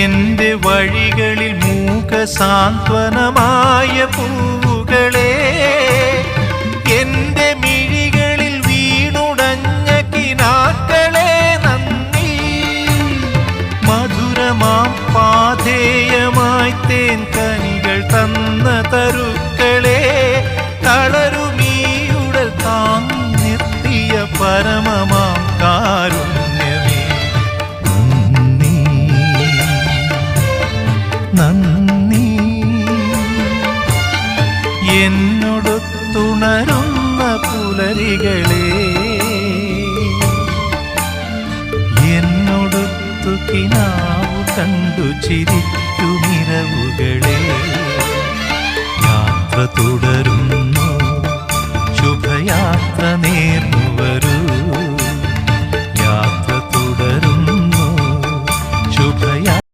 എന്റെ വഴികളിൽ മൂകസാന്ത്വനമായ പൂവുകളെ, എന്റെ മിഴികളിൽ വീണുടഞ്ഞ കിനാക്കളെ നന്ദി. മധുരമാം പാധേയമായി തേൻ കനികൾ തന്ന തരുക്കളെ, തളരുമീയുടൽ താങ്ങി നിർത്തിയ പരമമാം കാരുണ്യമേ നന്ദി നന്ദി. എന്നോടൊത്തുണരുന്ന പുലരികളെ, എന്നോടൊത്തു കിനാവു കണ്ടു ചിരിക്കുമിരവുകളെ, യാത്ര തുടരുന്നു ശുഭയാത്ര നേർ